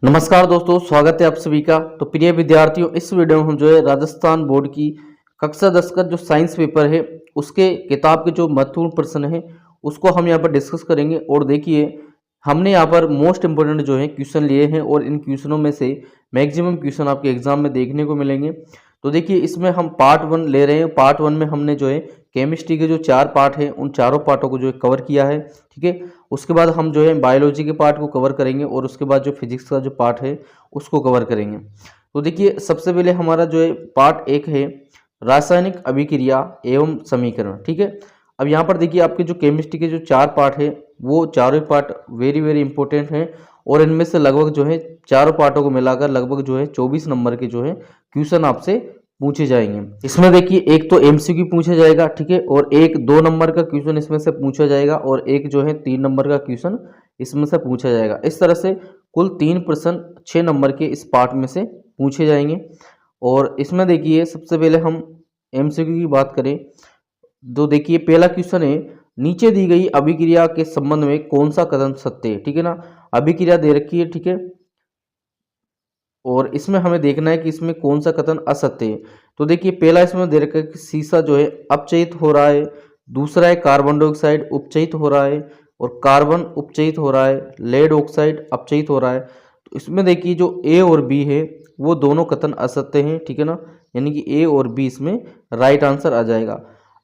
नमस्कार दोस्तों, स्वागत है आप सभी का। तो प्रिय विद्यार्थियों, इस वीडियो में हम जो है राजस्थान बोर्ड की कक्षा 10 का जो साइंस पेपर है उसके किताब के जो महत्वपूर्ण प्रश्न है उसको हम यहाँ पर डिस्कस करेंगे। और देखिए, हमने यहाँ पर मोस्ट इम्पोर्टेंट जो है क्वेश्चन लिए हैं और इन क्वेश्चनों में से मैक्सिमम क्वेश्चन आपके एग्जाम में देखने को मिलेंगे। तो देखिए, इसमें हम पार्ट 1 ले रहे हैं। पार्ट 1 में हमने जो है केमिस्ट्री के जो 4 पार्ट हैं उन चारों पार्टों को जो है कवर किया है, ठीक है। उसके बाद हम जो है बायोलॉजी के पार्ट को कवर करेंगे और उसके बाद जो फिजिक्स का जो पार्ट है उसको कवर करेंगे। तो देखिए, सबसे पहले हमारा जो है पार्ट 1 है रासायनिक अभिक्रिया एवं समीकरण, ठीक है। अब यहाँ पर देखिए, आपके जो केमिस्ट्री के जो 4 पार्ट है वो चारों पार्ट वेरी वेरी इंपॉर्टेंट हैं और इनमें से लगभग जो है चारों पार्टों को मिलाकर लगभग जो है 24 नंबर के जो है क्वेश्चन आपसे पूछे जाएंगे। इसमें देखिए, एक तो एमसीक्यू पूछा जाएगा, ठीक है, और एक 2 नंबर का क्वेश्चन इसमें से पूछा जाएगा और एक जो है 3 नंबर का क्वेश्चन इसमें से पूछा जाएगा। इस तरह से कुल 3 प्रश्न 6 नंबर के इस पार्ट में से पूछे जाएंगे। और इसमें देखिए, सबसे पहले हम एमसीक्यू की बात करें तो देखिए, पहला क्वेश्चन है नीचे दी गई अभिक्रिया के संबंध में कौन सा कथन सत्य है, ठीक है ना। अभिक्रिया दे रखी है, ठीक है, और इसमें हमें देखना है कि इसमें कौन सा कथन असत्य है। तो देखिए, पहला इसमें दे रखा है कि सीसा जो है अपचयित हो रहा है, दूसरा है कार्बन डाइऑक्साइड उपचयित हो रहा है और कार्बन उपचयित हो रहा है, लेड ऑक्साइड अपचयित हो रहा है। तो इसमें देखिए, जो ए और बी है वो दोनों कथन असत्य हैं, ठीक है ना, यानी कि ए और बी इसमें राइट आंसर आ जाएगा।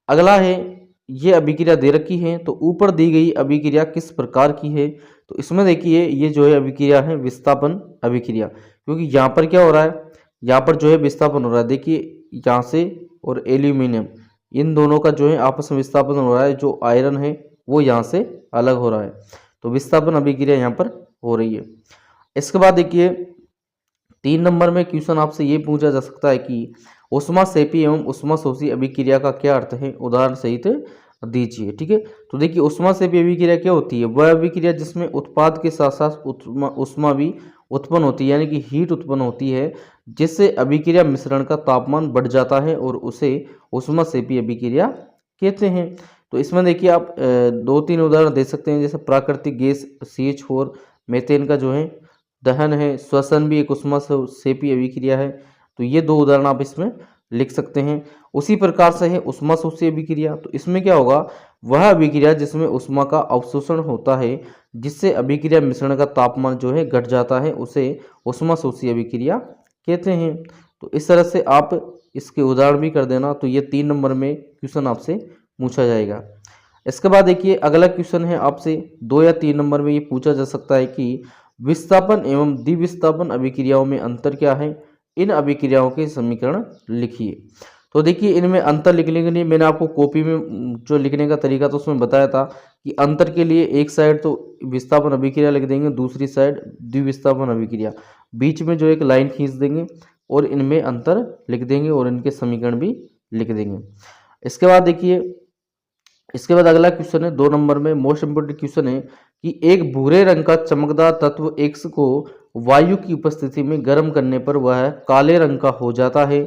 अगला है, ये अभिक्रिया दे रखी है तो ऊपर दी गई अभिक्रिया किस प्रकार की है। तो इसमें देखिए, ये जो है अभिक्रिया है विस्थापन अभिक्रिया, क्योंकि यहाँ पर क्या हो रहा है, यहाँ पर जो है विस्थापन हो रहा है। देखिए, यहाँ से और एल्यूमिनियम इन दोनों का जो है आपस में विस्थापन हो रहा है, जो आयरन है वो यहाँ से अलग हो रहा है, तो विस्थापन अभिक्रिया यहाँ पर हो रही है। इसके बाद देखिए, 3 नंबर में क्वेश्चन आपसे ये पूछा जा सकता है कि ऊष्माक्षेपी एवं ऊष्माशोषी अभिक्रिया का क्या अर्थ है, उदाहरण सहित दीजिए, ठीक है। तो देखिए, ऊष्माक्षेपी अभिक्रिया क्या होती है, वह अभिक्रिया जिसमें उत्पाद के साथ साथ ऊष्मा भी उत्पन्न होती है, यानी कि हीट उत्पन्न होती है, जिससे अभिक्रिया मिश्रण का तापमान बढ़ जाता है और उसे ऊष्माक्षेपी अभिक्रिया कहते हैं। तो इसमें देखिए, आप 2-3 उदाहरण दे सकते हैं, जैसे प्राकृतिक गैस CH4 मीथेन का जो है दहन है, श्वसन भी एक ऊष्माक्षेपी अभिक्रिया है। तो ये 2 उदाहरण आप इसमें लिख सकते हैं। उसी प्रकार से है ऊष्माशोषी अभिक्रिया। तो इसमें क्या होगा, वह अभिक्रिया जिसमें ऊष्मा का अवशोषण होता है, जिससे अभिक्रिया मिश्रण का तापमान जो है घट जाता है, उसे ऊष्माशोषी अभिक्रिया कहते हैं। तो इस तरह से आप इसके उदाहरण भी कर देना, तो ये 3 नंबर में क्वेश्चन आपसे पूछा जाएगा। इसके बाद देखिए, अगला क्वेश्चन है आपसे 2 या 3 नंबर में ये पूछा जा सकता है कि विस्थापन एवं द्विविस्थापन अभिक्रियाओं में अंतर क्या है, इन अभिक्रियाओं के समीकरण लिखिए। तो देखिए, इनमें अंतर लिखने के लिए मैंने आपको कॉपी में जो लिखने का तरीका था उसमें बताया था कि अंतर के लिए एक साइड तो विस्थापन अभिक्रिया लिख देंगे, दूसरी साइड द्विविस्थापन अभिक्रिया, बीच में जो एक लाइन खींच देंगे और इनमें अंतर लिख देंगे और इनके समीकरण भी लिख देंगे। इसके बाद देखिए, इसके बाद अगला क्वेश्चन है 2 नंबर में मोस्ट इंपोर्टेंट क्वेश्चन है कि एक भूरे रंग का चमकदार तत्व X को वायु की उपस्थिति में गर्म करने पर वह काले रंग का हो जाता है।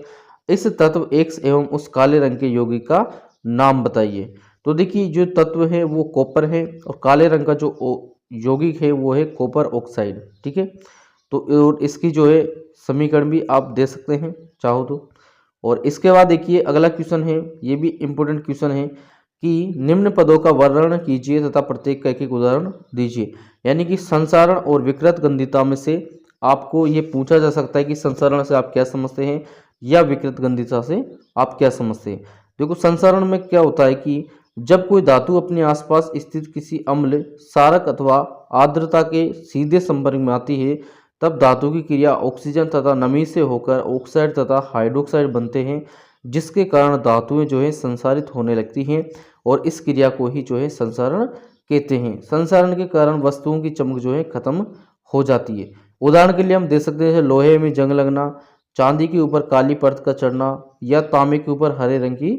इस तत्व X एवं उस काले रंग के यौगिक का नाम बताइए। तो देखिए, जो तत्व है वो कॉपर है और काले रंग का जो यौगिक है वो है कॉपर ऑक्साइड, ठीक है। तो और इसकी जो है समीकरण भी आप दे सकते हैं चाहो तो। और इसके बाद देखिए, अगला क्वेश्चन है, ये भी इम्पोर्टेंट क्वेश्चन है कि निम्न पदों का वर्णन कीजिए तथा प्रत्येक का एक उदाहरण दीजिए। यानी कि संसारण और विकृत गंधिता में से आपको ये पूछा जा सकता है कि संसारण से आप क्या समझते हैं या विकृत गंधिता से आप क्या समझते हैं। देखो, संसारण में क्या होता है कि जब कोई धातु अपने आसपास स्थित किसी अम्ल, क्षारक अथवा आर्द्रता के सीधे संपर्क में आती है, तब धातु की क्रिया ऑक्सीजन तथा नमी से होकर ऑक्साइड तथा हाइड्रोक्साइड बनते हैं, जिसके कारण धातुएं जो है संसारित होने लगती हैं और इस क्रिया को ही जो है संसारण कहते हैं। संसारण के कारण वस्तुओं की चमक जो है खत्म हो जाती है। उदाहरण के लिए हम दे सकते हैं, जैसे लोहे में जंग लगना, चांदी के ऊपर काली परत का चढ़ना या तांबे के ऊपर हरे रंग की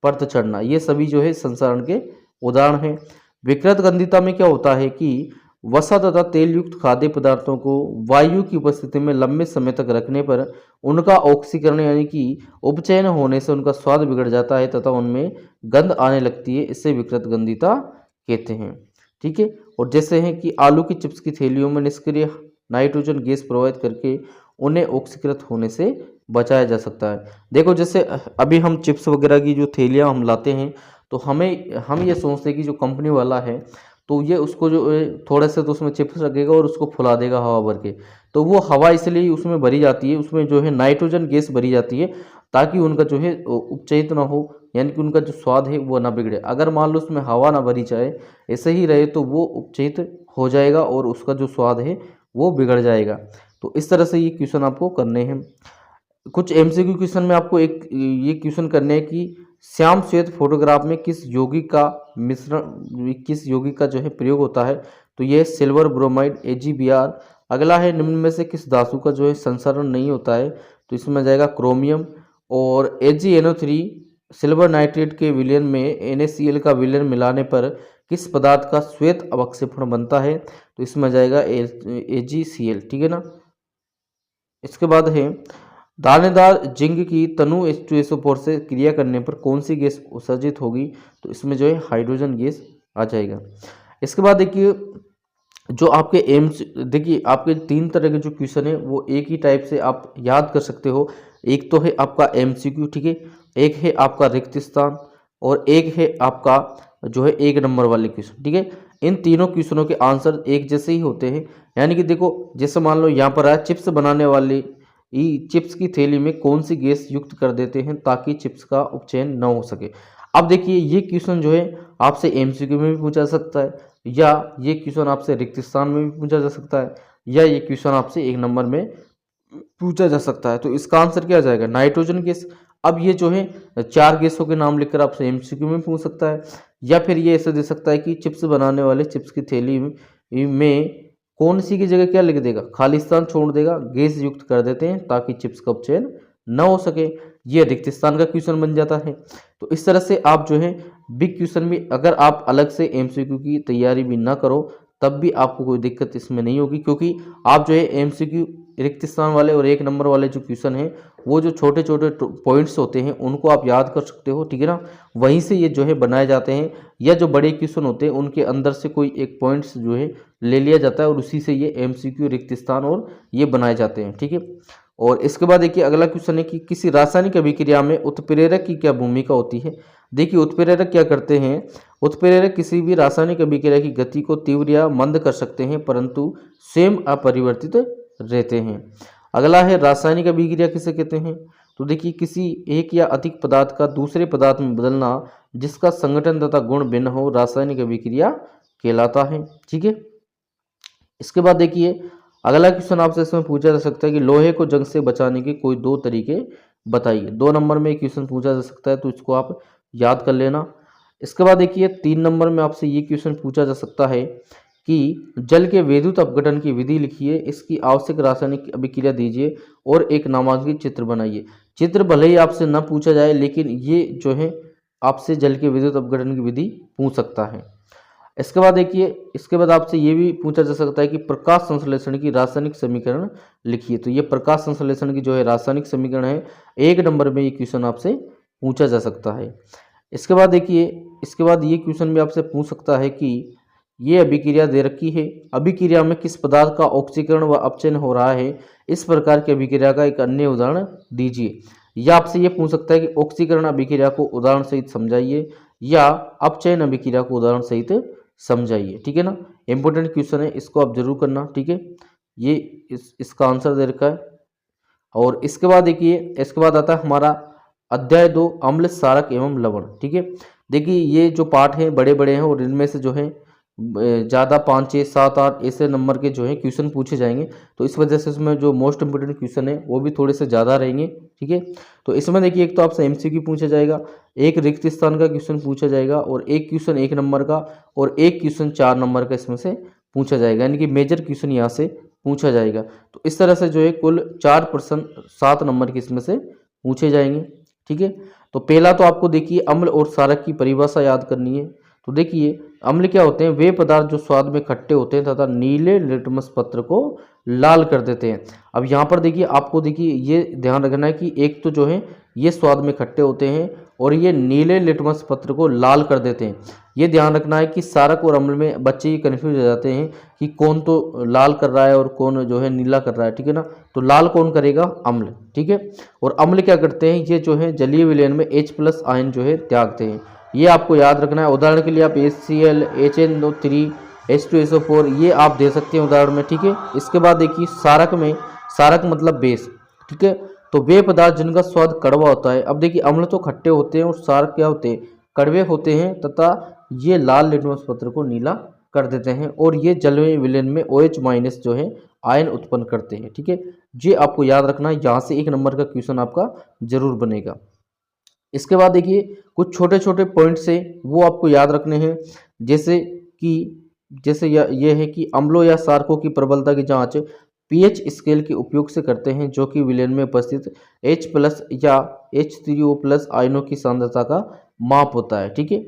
परत चढ़ना, ये सभी जो है संसारण के उदाहरण हैं। विकृत गंधिता में क्या होता है कि वसा तथा तेल युक्त खाद्य पदार्थों को वायु की उपस्थिति में लंबे समय तक रखने पर उनका ऑक्सीकरण यानी कि उपचयन होने से उनका स्वाद बिगड़ जाता है तथा उनमें गंध आने लगती है, इससे विकृत गंधिता कहते हैं, ठीक है। और जैसे हैं कि आलू की चिप्स की थैलियों में निष्क्रिय नाइट्रोजन गैस प्रवाहित करके उन्हें ऑक्सीकृत होने से बचाया जा सकता है। देखो जैसे अभी हम चिप्स वगैरह की जो थैलियाँ हम लाते हैं, तो हम ये सोचते हैं कि जो कंपनी वाला है तो ये उसको जो थोड़े से तो उसमें चिप्स रखेगा और उसको फुला देगा हवा भर के, तो वो हवा इसलिए उसमें भरी जाती है, उसमें जो है नाइट्रोजन गैस भरी जाती है ताकि उनका जो है उपचयित ना हो, यानी कि उनका जो स्वाद है वो ना बिगड़े। अगर मान लो उसमें हवा ना भरी जाए, ऐसे ही रहे, तो वो उपचयित हो जाएगा और उसका जो स्वाद है वो बिगड़ जाएगा। तो इस तरह से ये क्वेश्चन आपको करने हैं। कुछ एमसीक्यू क्वेश्चन में आपको एक ये क्वेश्चन करने हैं कि श्याम श्वेत फोटोग्राफ में किस यौगिक का जो है प्रयोग होता है, तो ये सिल्वर ब्रोमाइड AgBr। अगला है निम्न में से किस धातु का जो है संसरण नहीं होता है, तो इसमें आ जाएगा क्रोमियम। और AgNO3 सिल्वर नाइट्रेट के विलयन में NaCl का विलयन मिलाने पर किस पदार्थ का श्वेत अवक्षेपण बनता है, तो इसमें आ जाएगा AgCl, ठीक है ना। इसके बाद है दानेदार जिंक की तनु H2SO4 से क्रिया करने पर कौन सी गैस उत्सर्जित होगी, तो इसमें जो है हाइड्रोजन गैस आ जाएगा। इसके बाद देखिए जो आपके एम्स, देखिए आपके 3 तरह के जो क्वेश्चन है वो एक ही टाइप से आप याद कर सकते हो। एक तो है आपका MCQ, ठीक है, एक है आपका रिक्त स्थान, और एक है आपका जो है 1 नंबर वाले क्वेश्चन, ठीक है। इन तीनों क्वेश्चनों के आंसर एक जैसे ही होते हैं, यानी कि देखो जैसे मान लो यहाँ पर आया चिप्स बनाने वाली चिप्स की थैली में कौन सी गैस युक्त कर देते हैं ताकि चिप्स का उपचयन न हो सके। अब देखिए ये क्वेश्चन जो है आपसे MCQ में भी पूछा जा सकता है, या ये क्वेश्चन आपसे रिक्त स्थान में भी पूछा जा सकता है, या ये क्वेश्चन आपसे 1 नंबर में पूछा जा सकता है। तो इसका आंसर क्या आ जाएगा, नाइट्रोजन गैस। अब ये जो है 4 गैसों के नाम लिखकर आपसे MCQ में पूछ सकता है, या फिर ये ऐसे दे सकता है कि चिप्स बनाने वाले चिप्स की थैली में कौन सी की जगह क्या लिख देगा, खाली स्थान छोड़ देगा, गैस युक्त कर देते हैं ताकि चिप्स का उपचयन न हो सके, ये रिक्त स्थान का क्वेश्चन बन जाता है। तो इस तरह से आप जो है बिग क्वेश्चन भी अगर आप अलग से MCQ की तैयारी भी ना करो तब भी आपको कोई दिक्कत इसमें नहीं होगी, क्योंकि आप जो है MCQ रिक्त स्थान वाले और 1 नंबर वाले जो क्वेश्चन हैं वो जो छोटे छोटे पॉइंट्स होते हैं उनको आप याद कर सकते हो, ठीक है ना। वहीं से ये जो है बनाए जाते हैं, या जो बड़े क्वेश्चन होते हैं उनके अंदर से कोई एक पॉइंट्स जो है ले लिया जाता है और उसी से ये MCQ रिक्त स्थान और ये बनाए जाते हैं, ठीक है। और इसके बाद देखिए अगला क्वेश्चन है कि किसी रासायनिक अभिक्रिया में उत्प्रेरक की क्या भूमिका होती है। देखिए उत्प्रेरक क्या करते हैं, उत्प्रेरक किसी भी रासायनिक अभिक्रिया की गति को तीव्र या मंद कर सकते हैं परंतु स्वयं अपरिवर्तित रहते हैं। अगला है रासायनिक अभिक्रिया किसे कहते हैं, तो देखिए किसी एक या अधिक पदार्थ का दूसरे पदार्थ में बदलना जिसका संगठन तथा गुण भिन्न हो रासायनिक अभिक्रिया कहलाता है, ठीक है। इसके बाद देखिए अगला क्वेश्चन आपसे इसमें पूछा जा सकता है कि लोहे को जंग से बचाने के कोई 2 तरीके बताइए। 2 नंबर में क्वेश्चन पूछा जा सकता है, तो इसको आप याद कर लेना। इसके बाद देखिए 3 नंबर में आपसे ये क्वेश्चन पूछा जा सकता है कि जल के वैद्युत अपघटन की विधि लिखिए, इसकी आवश्यक रासायनिक अभिक्रिया दीजिए और एक नामांकित चित्र बनाइए। चित्र भले ही आपसे न पूछा जाए लेकिन ये जो है आपसे जल के विद्युत अपघटन की विधि पूछ सकता है। इसके बाद देखिए इसके बाद आपसे ये भी पूछा जा सकता है कि प्रकाश संश्लेषण की रासायनिक समीकरण लिखिए। तो ये प्रकाश संश्लेषण की जो है रासायनिक समीकरण है, 1 नंबर में ये क्वेश्चन आपसे पूछा जा सकता है। इसके बाद देखिए इसके बाद ये क्वेश्चन भी आपसे पूछ सकता है कि ये अभिक्रिया दे रखी है, अभिक्रिया में किस पदार्थ का ऑक्सीकरण व अपचयन हो रहा है, इस प्रकार की अभिक्रिया का एक अन्य उदाहरण दीजिए। या आपसे ये पूछ सकता है कि ऑक्सीकरण अभिक्रिया को उदाहरण सहित समझाइए या अपचयन अभिक्रिया को उदाहरण सहित समझाइए, ठीक है ना। इंपॉर्टेंट क्वेश्चन है, इसको आप जरूर करना, ठीक है। ये इसका आंसर दे रखा है। और इसके बाद देखिए इसके बाद आता है हमारा अध्याय 2 अम्ल क्षारक एवं लवण, ठीक है। देखिए ये जो पार्ट है बड़े बड़े हैं और इनमें से जो है ज़्यादा 5, 6, 7, 8 ऐसे नंबर के जो है क्वेश्चन पूछे जाएंगे, तो इस वजह से इसमें जो मोस्ट इंपोर्टेंट क्वेश्चन है वो भी थोड़े से ज़्यादा रहेंगे, ठीक है। तो इसमें देखिए एक तो आपसे MCQ पूछा जाएगा, एक रिक्त स्थान का क्वेश्चन पूछा जाएगा और एक क्वेश्चन 1 नंबर का और एक क्वेश्चन 4 नंबर का इसमें से पूछा जाएगा, यानी कि मेजर क्वेश्चन यहाँ से पूछा जाएगा। तो इस तरह से जो है कुल 4 प्रश्न 7 नंबर के इसमें से पूछे जाएंगे, ठीक है। तो पहला तो आपको देखिए अम्ल और क्षारक की परिभाषा याद करनी है। तो देखिए अम्ल क्या होते हैं, वे पदार्थ जो स्वाद में खट्टे होते हैं तथा नीले लिटमस पत्र को लाल कर देते हैं। अब यहाँ पर देखिए आपको देखिए ये ध्यान रखना है कि एक तो जो है ये स्वाद में खट्टे होते हैं और ये नीले लिटमस पत्र को लाल कर देते हैं। ये ध्यान रखना है कि सारक और अम्ल में बच्चे ये कन्फ्यूज हो जाते हैं कि कौन तो लाल कर रहा है और कौन जो है नीला कर रहा है, ठीक है ना। तो लाल कौन करेगा? अम्ल, ठीक है। और अम्ल क्या करते हैं? ये जो है जलीय विलयन में H+ आयन जो है त्यागते हैं। ये आपको याद रखना है। उदाहरण के लिए आप HCl, HNO3, H2SO4 ये आप दे सकते हैं उदाहरण में, ठीक है। इसके बाद देखिए सारक में, सारक मतलब बेस, ठीक है। तो वे पदार्थ जिनका स्वाद कड़वा होता है, अब देखिए अम्ल तो खट्टे होते हैं और सारक क्या होते हैं? कड़वे होते हैं, तथा ये लाल लिटमस पत्र को नीला कर देते हैं और ये जलीय विलयन में OH- जो है आयन उत्पन्न करते हैं, ठीक है। ये आपको याद रखना है, यहाँ से 1 नंबर का क्वेश्चन आपका जरूर बनेगा। इसके बाद देखिए कुछ छोटे छोटे पॉइंट्स है वो आपको याद रखने हैं, जैसे कि ये है कि अम्लों या सारकों की प्रबलता की जांच पीएच स्केल के उपयोग से करते हैं, जो कि विलयन में उपस्थित H+ या H3O+ आयनों की सांद्रता का माप होता है, ठीक है।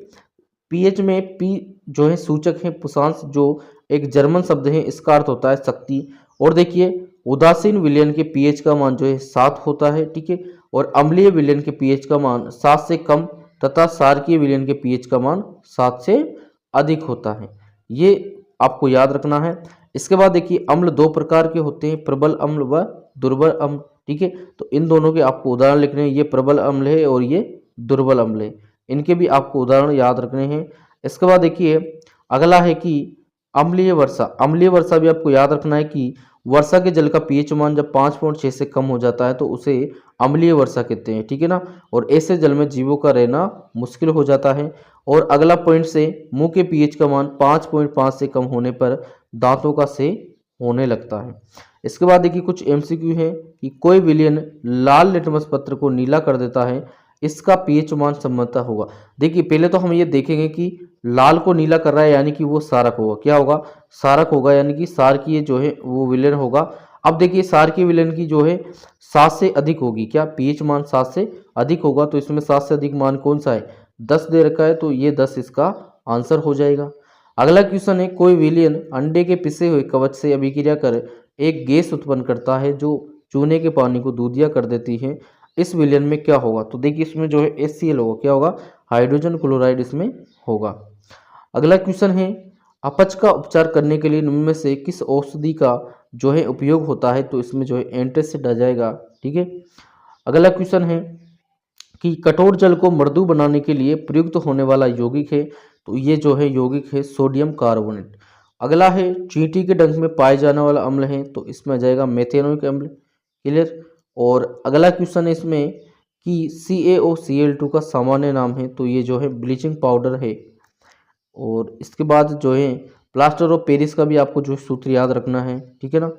पीएच में पी जो है सूचक है पुषांश, जो एक जर्मन शब्द है, इसका अर्थ होता है शक्ति। और देखिए उदासीन विलयन के पीएच का मान जो है 7 होता है, ठीक है। और अम्लीय विलयन के पीएच का मान 7 से कम तथा सारकीय विलयन के पीएच का मान 7 से अधिक होता है। ये आपको याद रखना है। इसके बाद देखिए अम्ल 2 प्रकार के होते हैं, प्रबल अम्ल व दुर्बल अम्ल, ठीक है। तो इन दोनों के आपको उदाहरण लिखने हैं, ये प्रबल अम्ल है और ये दुर्बल अम्ल है, इनके भी आपको उदाहरण याद रखने हैं। इसके बाद देखिए अगला है कि अम्लीय वर्षा। अम्लीय वर्षा भी आपको याद रखना है कि वर्षा के जल का पीएच मान जब 5.6 से कम हो जाता है तो उसे अम्लीय वर्षा कहते हैं, ठीक है ना। और ऐसे जल में जीवों का रहना मुश्किल हो जाता है। और अगला पॉइंट से मुंह के पीएच का मान 5.5 से कम होने पर दांतों का से होने लगता है। इसके बाद देखिए कुछ एमसीक्यू है कि कोई विलयन लाल लिटमस पत्र को नीला कर देता है, इसका पीएच मान संबंधता होगा। देखिए पहले तो हम ये देखेंगे कि लाल को नीला कर रहा है यानी कि वो सारक होगा, क्या होगा? सारक होगा, यानी कि सारकीय जो है वो विलयन होगा। अब देखिए सारकीय विलयन की जो है 7 से अधिक होगी, क्या पीएच मान 7 से अधिक होगा? तो इसमें 7 से अधिक मान कौन सा है? 10 दे रखा है, तो ये 10 इसका आंसर हो जाएगा। अगला क्वेश्चन है कोई विलयन अंडे के पिसे हुए कवच से अभिक्रिया कर एक गैस उत्पन्न करता है जो चूने के पानी को दूधिया कर देती है, इस विलयन में क्या होगा? तो देखिए इसमें जो है HCl होगा, क्या होगा? हाइड्रोजन क्लोराइड इसमें होगा। अगला क्वेश्चन है अपच का उपचार करने के लिए निम्न में से किस औषधि का जो है उपयोग होता है? तो इसमें जो है एंटासिड आ जाएगा, ठीक है। अगला क्वेश्चन है कि कठोर जल को मृदु बनाने के लिए प्रयुक्त होने वाला यौगिक है, तो ये जो है यौगिक है सोडियम कार्बोनेट। अगला है चींटी के डंक में पाए जाने वाला अम्ल है, तो इसमें आ जाएगा मेथेनोइक अम्ल, क्लियर। और अगला क्वेश्चन है इसमें कि CaOCl2 का सामान्य नाम है, तो ये जो है ब्लीचिंग पाउडर है। और इसके बाद जो है प्लास्टर ऑफ पेरिस का भी आपको जो सूत्र याद रखना है, ठीक है ना।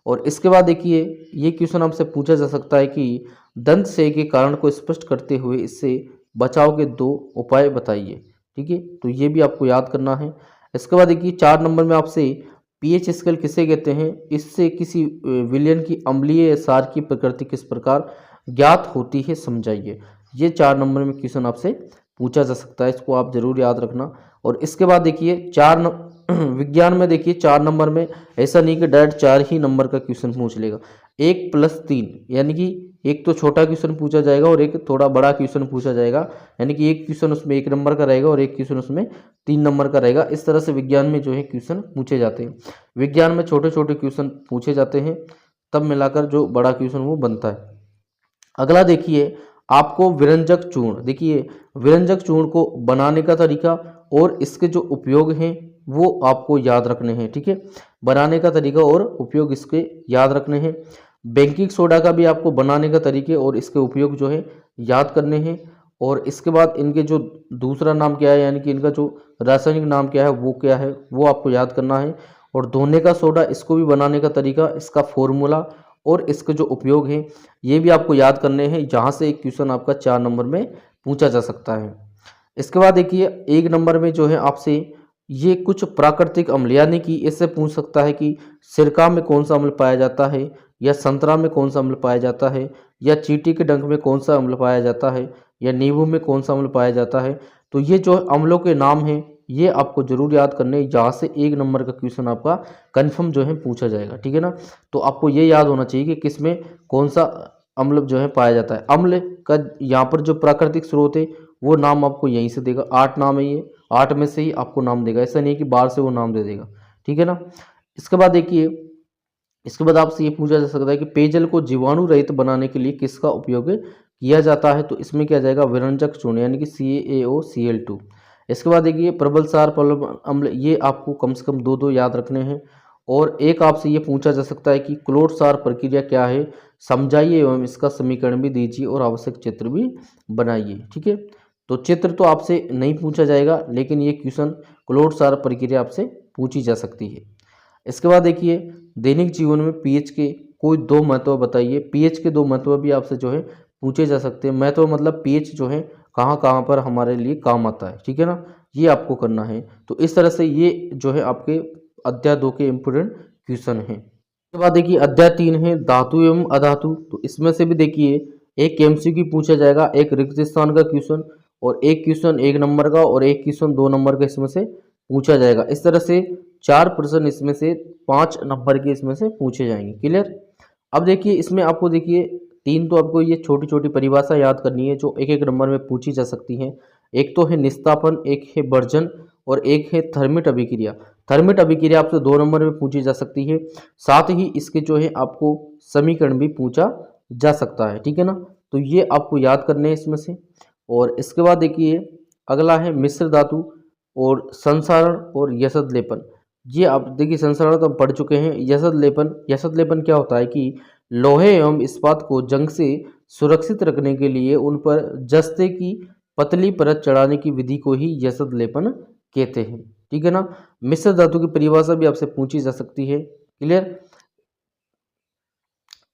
और इसके बाद देखिए ये क्वेश्चन आपसे पूछा जा सकता है कि दंत क्षय के कारण को स्पष्ट करते हुए इससे बचाव के 2 उपाय बताइए, ठीक है। तो ये भी आपको याद करना है। इसके बाद देखिए 4 नंबर में आपसे पीएच स्केल किसे कहते हैं, इससे किसी विलयन की अम्लीय या सार की प्रकृति किस प्रकार ज्ञात होती है, समझाइए। ये 4 नंबर में क्वेश्चन आपसे पूछा जा सकता है, इसको आप जरूर याद रखना। और इसके बाद देखिए विज्ञान में देखिए 4 नंबर में ऐसा नहीं कि डायरेक्ट 4 ही नंबर का क्वेश्चन पूछ लेगा, 1+3 यानी कि एक तो छोटा क्वेश्चन पूछा जाएगा और एक थोड़ा बड़ा क्वेश्चन पूछा जाएगा, यानी कि एक क्वेश्चन उसमें 1 नंबर का रहेगा और एक क्वेश्चन उसमें 3 नंबर का रहेगा। इस तरह से विज्ञान में जो है क्वेश्चन पूछे जाते हैं। विज्ञान में छोटे छोटे क्वेश्चन पूछे जाते हैं, तब मिलाकर जो बड़ा क्वेश्चन वो बनता है। अगला देखिए आपको विरंजक चूर्ण, देखिए विरंजक चूर्ण को बनाने का तरीका और इसके जो उपयोग हैं वो आपको याद रखने हैं, ठीक है। बनाने का तरीका और उपयोग इसके याद रखने हैं। बेकिंग सोडा का भी आपको बनाने का तरीके और इसके उपयोग जो है याद करने हैं। और इसके बाद इनके जो दूसरा नाम क्या है, यानी कि इनका जो रासायनिक नाम क्या है वो क्या है, वो आपको याद करना है। और धोने का सोडा, इसको भी बनाने का तरीका, इसका फॉर्मूला और इसके जो उपयोग हैं ये भी आपको याद करने हैं। यहाँ से एक क्वेश्चन आपका 4 नंबर में पूछा जा सकता है। इसके बाद देखिए 1 नंबर में जो है आपसे ये कुछ प्राकृतिक अम्ल, यानी कि इससे पूछ सकता है कि सिरका में कौन सा अम्ल पाया जाता है, या संतरा में कौन सा अम्ल पाया जाता है, या चींटी के डंक में कौन सा अम्ल पाया जाता है, या नींबू में कौन सा अम्ल पाया जाता है। तो ये जो अम्लों के नाम हैं ये आपको जरूर याद करने, यहाँ से 1 नंबर का क्वेश्चन आपका कन्फर्म जो है पूछा जाएगा, ठीक है ना। तो आपको ये याद होना चाहिए कि किस में कौन सा अम्ल जो है पाया जाता है। अम्ल का यहाँ पर जो प्राकृतिक स्रोत है वो नाम आपको यहीं से देगा। 8 नाम है, ये 8 में से ही आपको नाम देगा, ऐसा नहीं है कि बाहर से वो नाम दे देगा, ठीक है ना। इसके बाद देखिए, इसके बाद आपसे ये पूछा जा सकता है कि पेयजल को जीवाणु रहित बनाने के लिए किसका उपयोग किया जाता है, तो इसमें क्या जाएगा, विरंजक चूर्ण यानी कि CaOCl2। इसके बाद देखिए प्रबल सार प्रबल अम्ल, ये आपको कम से कम दो याद रखने हैं। और एक आपसे ये पूछा जा सकता है कि क्लोट सार प्रक्रिया क्या है, समझाइए एवं इसका समीकरण भी दीजिए और आवश्यक चित्र भी बनाइए, ठीक है। तो चित्र तो आपसे नहीं पूछा जाएगा, लेकिन ये क्वेश्चन क्लोट सार प्रक्रिया आपसे पूछी जा सकती है। इसके बाद देखिए दैनिक जीवन में पीएच के कोई दो महत्व बताइए। पीएच के दो महत्व भी आपसे जो है पूछे जा सकते हैं। महत्व मतलब पीएच जो है कहाँ कहाँ पर हमारे लिए काम आता है, ठीक है ना, ये आपको करना है। तो इस तरह से ये जो है आपके अध्याय 2 के इम्पोर्टेंट क्वेश्चन हैं। उसके बाद देखिए अध्याय 3 है धातु एवं अधातु। तो इसमें से भी देखिए एक एमसीक्यू पूछा जाएगा, एक रिक्त स्थान का क्वेश्चन, और एक क्वेश्चन 1 नंबर का और एक क्वेश्चन 2 नंबर का इसमें से पूछा जाएगा। इस तरह से 4 प्रश्न इसमें से 5 नंबर के इसमें से पूछे जाएंगे। क्लियर। अब देखिए इसमें आपको देखिए 3 तो आपको ये छोटी छोटी परिभाषा याद करनी है जो एक एक नंबर में पूछी जा सकती हैं। एक तो है निस्तापन, एक है वर्जन और एक है थर्मिट अभिक्रिया। थर्मिट अभिक्रिया आपसे 2 नंबर में पूछी जा सकती है। साथ ही इसके जो है आपको समीकरण भी पूछा जा सकता है, ठीक है ना। तो ये आपको याद करने हैं इसमें से। और इसके बाद देखिए अगला है मिश्र धातु और संसारण और यशद लेपन। ये आप देखिए संसारण तो हम पढ़ चुके हैं। यशद लेपन, यशद लेपन क्या होता है कि लोहे एवं इस्पात को जंग से सुरक्षित रखने के लिए उन पर जस्ते की पतली परत चढ़ाने की विधि को ही यशद लेपन कहते हैं, ठीक है ना। मिश्र धातु की परिभाषा भी आपसे पूछी जा सकती है। क्लियर।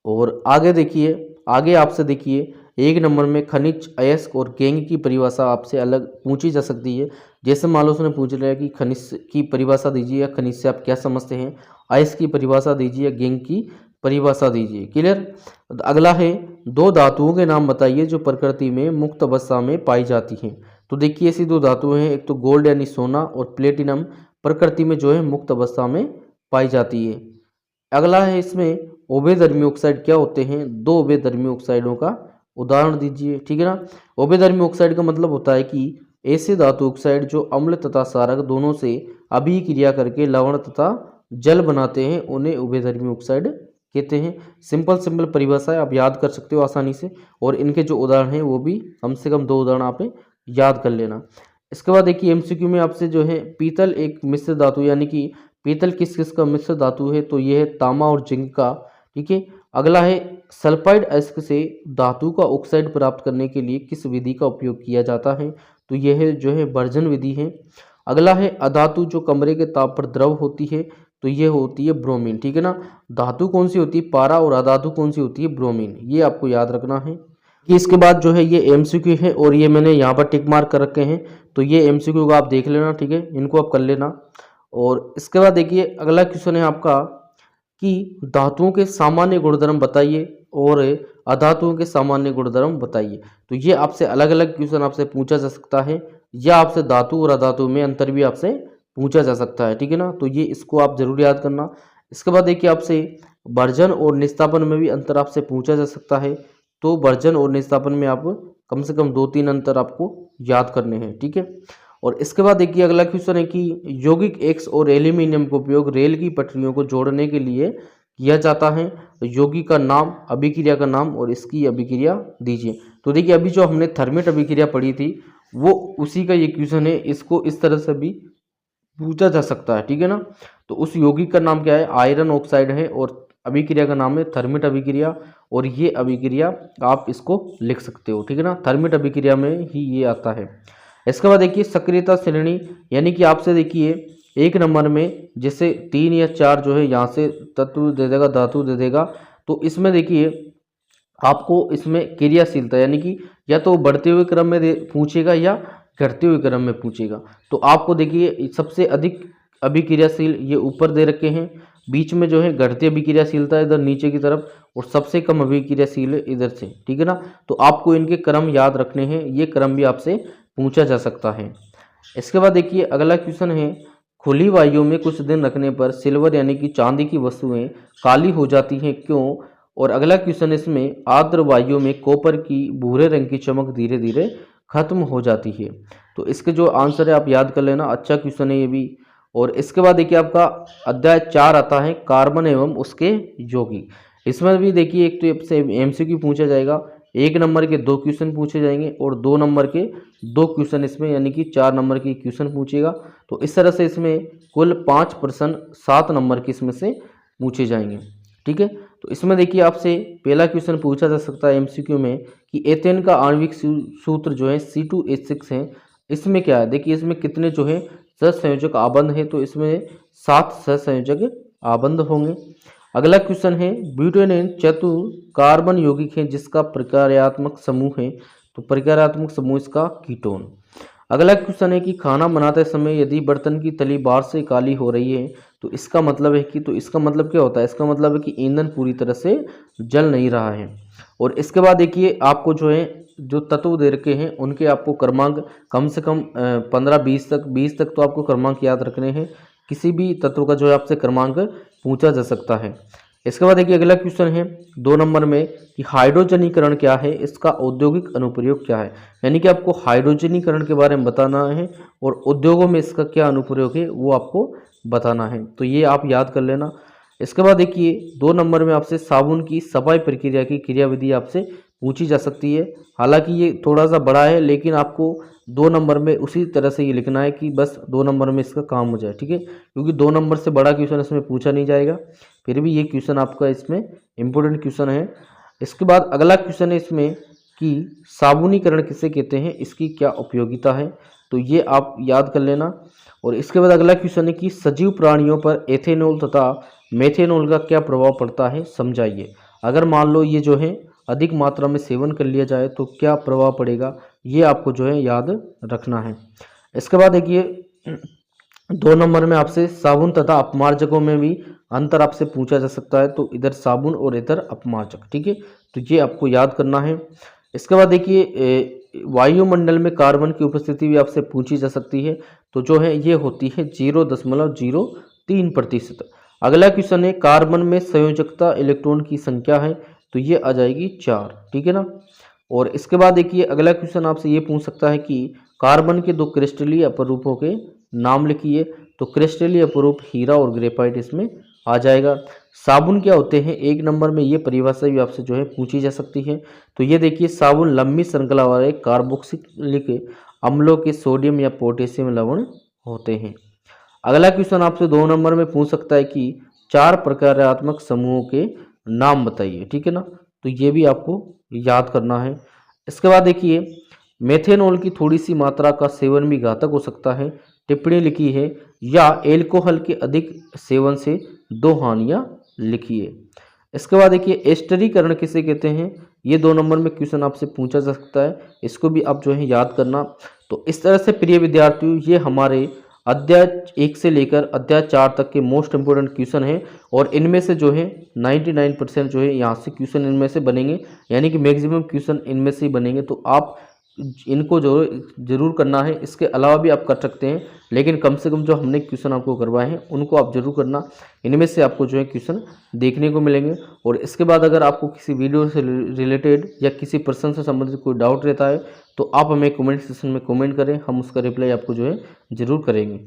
और आगे देखिए, आगे आपसे देखिए 1 नंबर में खनिज, अयस्क और गैंग की परिभाषा आपसे अलग पूछी जा सकती है। जैसे मान लो उसने पूछ लिया कि खनिज की परिभाषा दीजिए या खनिज से आप क्या समझते हैं, अयस्क की परिभाषा दीजिए या गैंग की परिभाषा दीजिए। क्लियर। अगला है 2 धातुओं के नाम बताइए जो प्रकृति में मुक्त अवस्था में पाई जाती हैं। तो देखिए ऐसी 2 धातुएं हैं, एक तो गोल्ड यानी सोना और प्लेटिनम प्रकृति में जो है मुक्त अवस्था में पाई जाती है। अगला है इसमें उभयधर्मी ऑक्साइड क्या होते हैं, 2 उभयधर्मी ऑक्साइडों का उदाहरण दीजिए, ठीक है ना। उभयधर्मी ऑक्साइड का मतलब होता है कि ऐसे धातु ऑक्साइड जो अम्ल तथा क्षारक दोनों से अभिक्रिया करके लवण तथा जल बनाते हैं उन्हें उभयधर्मी ऑक्साइड कहते हैं। सिंपल परिभाषा है, आप याद कर सकते हो आसानी से। और इनके जो उदाहरण हैं वो भी कम से कम 2 उदाहरण आप याद कर लेना। इसके बाद देखिए एमसीक्यू में आपसे जो है पीतल एक मिश्र धातु, यानी कि पीतल किस किस का मिश्र धातु है, तो ये है तांबा और जिंक का, ठीक है। अगला है सल्फाइड अयस्क से धातु का ऑक्साइड प्राप्त करने के लिए किस विधि का उपयोग किया जाता है, तो यह है जो है वर्जन विधि है। अगला है अधातु जो कमरे के ताप पर द्रव होती है, तो ये होती है ब्रोमीन, ठीक है ना। धातु कौन सी होती है, पारा, और अधातु कौन सी होती है, ब्रोमीन। ये आपको याद रखना है कि इसके बाद जो है ये एमसीक्यू है और ये मैंने यहाँ पर टिक मार्क कर रखे हैं, तो ये एमसीक्यू को आप देख लेना, ठीक है, इनको आप कर लेना। और इसके बाद देखिए अगला क्वेश्चन है आपका कि धातुओं के सामान्य गुणधर्म बताइए और अधातुओं के सामान्य गुणधर्म बताइए। तो ये आपसे अलग अलग क्वेश्चन आपसे पूछा जा सकता है, या आपसे धातु और अधातु में अंतर भी आपसे पूछा जा सकता है, ठीक है ना। तो ये इसको आप जरूर याद करना। इसके बाद देखिए आपसे वर्जन और निस्तापन में भी अंतर आपसे पूछा जा सकता है। तो वर्जन और निस्तापन में आप कम से कम 2-3 अंतर आपको याद करने हैं, ठीक है। और इसके बाद देखिए अगला क्वेश्चन है कि यौगिक एक्स और एल्यूमिनियम का उपयोग रेल की पटरियों को जोड़ने के लिए किया जाता है। तो यौगिक का नाम, अभिक्रिया का नाम और इसकी अभिक्रिया दीजिए। तो देखिए अभी जो हमने थर्मेट अभिक्रिया पढ़ी थी वो उसी का ये क्वेश्चन है, इसको इस तरह से भी पूछा जा सकता है, ठीक है ना। तो उस यौगिक का नाम क्या है, आयरन ऑक्साइड है, और अभिक्रिया का नाम है थर्मेट अभिक्रिया, और ये अभिक्रिया आप इसको लिख सकते हो, ठीक है ना। थर्मेट अभिक्रिया में ही ये आता है। इसके बाद देखिए सक्रियता श्रेणी, यानी कि आपसे देखिए 1 नंबर में जैसे 3 या 4 जो है यहाँ से तत्व दे देगा, धातु दे देगा, तो इसमें देखिए आपको इसमें क्रियाशीलता यानी कि या तो बढ़ते हुए क्रम में पूछेगा या घटते हुए क्रम में पूछेगा। तो आपको देखिए सबसे अधिक अभिक्रियाशील ये ऊपर दे रखे हैं, बीच में जो है घटती अभिक्रियाशीलता इधर नीचे की तरफ, और सबसे कम अभिक्रियाशील इधर से, ठीक है ना। तो आपको इनके क्रम याद रखने हैं, ये क्रम भी आपसे पूछा जा सकता है। इसके बाद देखिए अगला क्वेश्चन है खुली वायु में कुछ दिन रखने पर सिल्वर यानी कि चांदी की वस्तुएं काली हो जाती हैं, क्यों और अगला क्वेश्चन इसमें आर्द्र वायु में कॉपर की भूरे रंग की चमक धीरे धीरे खत्म हो जाती है। तो इसके जो आंसर है आप याद कर लेना, अच्छा क्वेश्चन है ये भी। और इसके बाद देखिए आपका अध्याय 4 आता है कार्बन एवं उसके यौगिक। इसमें भी देखिए एक तो आपसे एमसीक्यू पूछा जाएगा, 1 नंबर के 2 क्वेश्चन पूछे जाएंगे और 2 नंबर के 2 क्वेश्चन इसमें, यानी कि 4 नंबर की क्वेश्चन पूछेगा। तो इस तरह से इसमें कुल 5 प्रश्न 7 नंबर के इसमें से पूछे जाएंगे। ठीक है, तो इसमें देखिए आपसे पहला क्वेश्चन पूछा जा सकता है एमसीक्यू में कि एथेन का आणविक सूत्र जो है C2H6 है, इसमें क्या है। देखिए इसमें कितने जो है सहसंयोजक आबंध है, तो इसमें 7 सहसंयोजक आबंध होंगे। अगला क्वेश्चन है ब्यूटेन चतुर कार्बन यौगिक है जिसका प्रकार्यात्मक समूह है, तो प्रकार्यात्मक समूह इसका कीटोन। अगला क्वेश्चन है कि खाना बनाते समय यदि बर्तन की तली बाहर से काली हो रही है तो इसका मतलब है कि, तो इसका मतलब क्या होता है, इसका मतलब है कि ईंधन पूरी तरह से जल नहीं रहा है। और इसके बाद देखिए आपको जो है जो तत्व दे रखे हैं उनके आपको क्रमांक कम से कम 15-20 तक, 20 तक तो आपको क्रमांक याद रखने हैं। किसी भी तत्व का जो है आपसे क्रमांक पूछा जा सकता है। इसके बाद देखिए अगला क्वेश्चन है 2 नंबर में कि हाइड्रोजनीकरण क्या है, इसका औद्योगिक अनुप्रयोग क्या है। यानी कि आपको हाइड्रोजनीकरण के बारे में बताना है और उद्योगों में इसका क्या अनुप्रयोग है वो आपको बताना है, तो ये आप याद कर लेना। इसके बाद देखिए 2 नंबर में आपसे साबुन की सफाई प्रक्रिया की क्रियाविधि आपसे पूछी जा सकती है। हालांकि ये थोड़ा सा बड़ा है लेकिन आपको 2 नंबर में उसी तरह से ये लिखना है कि बस 2 नंबर में इसका काम हो जाए। ठीक है, क्योंकि 2 नंबर से बड़ा क्वेश्चन इसमें पूछा नहीं जाएगा, फिर भी ये क्वेश्चन आपका इसमें इम्पोर्टेंट क्वेश्चन है। इसके बाद अगला क्वेश्चन है इसमें कि साबुनीकरण किसे कहते हैं, इसकी क्या उपयोगिता है, तो ये आप याद कर लेना। और इसके बाद अगला क्वेश्चन है कि सजीव प्राणियों पर एथेनॉल तथा मेथेनॉल का क्या प्रभाव पड़ता है, समझाइए। अगर मान लो ये जो है अधिक मात्रा में सेवन कर लिया जाए तो क्या प्रभाव पड़ेगा, ये आपको जो है याद रखना है। इसके बाद देखिए 2 नंबर में आपसे साबुन तथा अपमार्जकों में भी अंतर आपसे पूछा जा सकता है, तो इधर साबुन और इधर अपमार्जक। ठीक है, तो ये आपको याद करना है। इसके बाद देखिए वायुमंडल में कार्बन की उपस्थिति भी आपसे पूछी जा सकती है, तो जो है ये होती है 0.03%। अगला क्वेश्चन है कार्बन में संयोजकता इलेक्ट्रॉन की संख्या है, तो ये आ जाएगी 4। ठीक है ना। और इसके बाद देखिए अगला क्वेश्चन आपसे ये पूछ सकता है कि कार्बन के 2 क्रिस्टलीय अपरूपों के नाम लिखिए, तो क्रिस्टलीय अपरूप हीरा और ग्रेफाइट इसमें आ जाएगा। साबुन क्या होते हैं, 1 नंबर में ये परिभाषा भी आपसे जो है पूछी जा सकती है, तो ये देखिए साबुन लंबी श्रृंखला वाले कार्बोक्सिलिक अम्लों के सोडियम या पोटेशियम लवण होते हैं। अगला क्वेश्चन आपसे 2 नंबर में पूछ सकता है कि 4 प्रकार्यात्मक समूहों के नाम बताइए। ठीक है ना, तो ये भी आपको याद करना है। इसके बाद देखिए मेथेनॉल की थोड़ी सी मात्रा का सेवन भी घातक हो सकता है, टिप्पणी लिखी है, या एल्कोहल के अधिक सेवन से 2 हानियां लिखिए। इसके बाद देखिए एस्टरीकरण किसे कहते हैं, ये 2 नंबर में क्वेश्चन आपसे पूछा जा सकता है, इसको भी आप जो है याद करना। तो इस तरह से प्रिय विद्यार्थियों ये हमारे अध्याय 1 से लेकर अध्याय 4 तक के मोस्ट इंपोर्टेंट क्वेश्चन है और इनमें से जो है 99% जो है यहाँ से क्वेश्चन इनमें से बनेंगे, यानी कि मैक्सिमम क्वेश्चन इनमें से ही बनेंगे। तो आप इनको जो जरूर करना है, इसके अलावा भी आप कर सकते हैं, लेकिन कम से कम जो हमने क्वेश्चन आपको करवाए हैं उनको आप जरूर करना, इनमें से आपको जो है क्वेश्चन देखने को मिलेंगे। और इसके बाद अगर आपको किसी वीडियो से रिलेटेड या किसी पर्सन से संबंधित कोई डाउट रहता है तो आप हमें कमेंट सेक्शन में कमेंट करें, हम उसका रिप्लाई आपको जो है ज़रूर करेंगे।